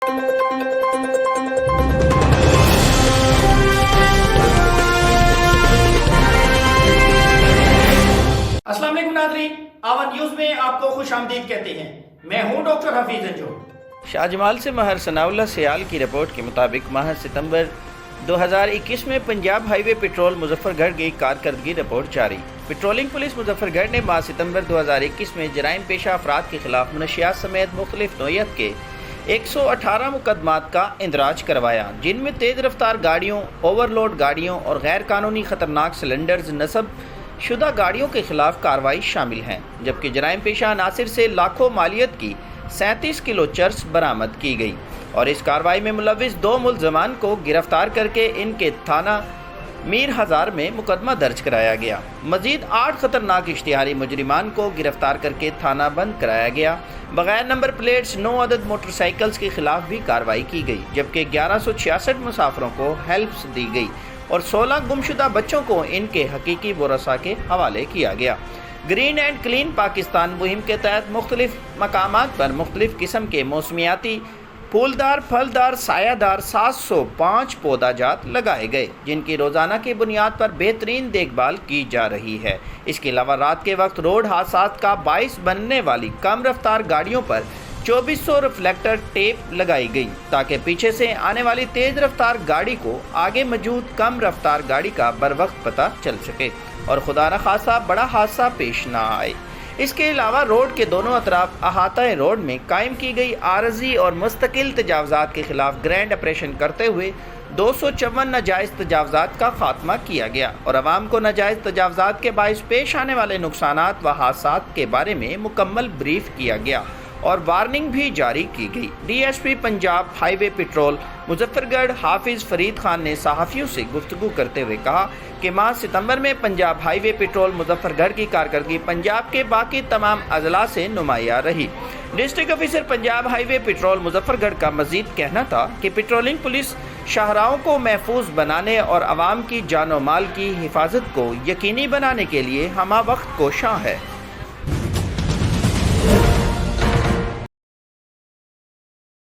अस्सलाम वालेकुम नाज़रीन, आवाज़ न्यूज़ में आपको खुश आमदीद कहते हैं। मैं हूँ डॉक्टर हफीज अंजू। शाहजमाल से महर सनाउल्लाह सियाल की रिपोर्ट के मुताबिक माह सितंबर 2021 में पंजाब हाईवे पेट्रोल मुजफ्फरगढ़ की कारकर्दगी रिपोर्ट जारी। पेट्रोलिंग पुलिस मुजफ्फरगढ़ ने माह सितंबर 2021 में जराइम पेशा अफराद के खिलाफ मनशियात समेत मुख्तलिफ नौयत के 118 मुकदमात का इंदराज करवाया, जिनमें तेज़ रफ्तार गाड़ियों, ओवरलोड गाड़ियों और गैर कानूनी खतरनाक सिलेंडर्स नस्ब शुदा गाड़ियों के खिलाफ कार्रवाई शामिल हैं। जबकि जराइम पेशा अनासिर से लाखों मालियत की 37 किलो चर्स बरामद की गई और इस कार्रवाई में मुलविस 2 मुल्ज़मान को गिरफ्तार करके इनके थाना मीर हज़ार में मुकदमा दर्ज कराया गया। मज़ीद 8 खतरनाक इश्तिहारी मुजरिमान को गिरफ्तार करके थाना बंद कराया गया। बगैर नंबर प्लेट्स 9 अदद मोटरसाइकिल्स के खिलाफ भी कार्रवाई की गई, जबकि 1166 मुसाफिरों को हेल्प्स दी गई और 16 गुमशुदा बच्चों को इनके हकीकी वरसा के हवाले किया गया। ग्रीन एंड क्लीन पाकिस्तान मुहिम के तहत मुख्तलिफ मकामात पर मुख्तलिफ किस्म के मौसमियाती फूलदार, फलदार, सायादार 705 पौधाजात लगाए गए, जिनकी रोज़ाना की बुनियाद पर बेहतरीन देखभाल की जा रही है। इसके अलावा रात के वक्त रोड हादसात का बाइस बनने वाली कम रफ्तार गाड़ियों पर 2400 रिफ्लेक्टर टेप लगाई गई, ताकि पीछे से आने वाली तेज़ रफ्तार गाड़ी को आगे मौजूद कम रफ्तार गाड़ी का बर वक्त पता चल सके और खुदा न खासा बड़ा हादसा पेश न आए। इसके अलावा रोड के दोनों अतराफ अहाता रोड में कायम की गई आरजी और मुस्तकिल तजावज़ात के खिलाफ ग्रैंड ऑपरेशन करते हुए 254 नाजायज़ तजावज़ात का खात्मा किया गया और आवाम को नाजायज़ तजावज़ात के बाइस पेश आने वाले नुकसानात व हादसात के बारे में मुकम्मल ब्रीफ किया गया और वार्निंग भी जारी की गई। DSP Punjab highway patrol Muzaffargarh Hafiz Farid Khan ने सहाफ़ियों से गुफ्तगू करते हुए कहा कि माह सितंबर में पंजाब हाईवे पेट्रोल मुजफ्फरगढ़ की कारकर्दगी पंजाब के बाकी तमाम अजला से नुमाया रही। District officer Punjab highway patrol Muzaffargarh का मजीद कहना था कि पेट्रोलिंग पुलिस शाहराहों को महफूज बनाने और आवाम की जान और माल की हिफाजत को यकीनी बनाने के लिए हमा वक्त कोशां है।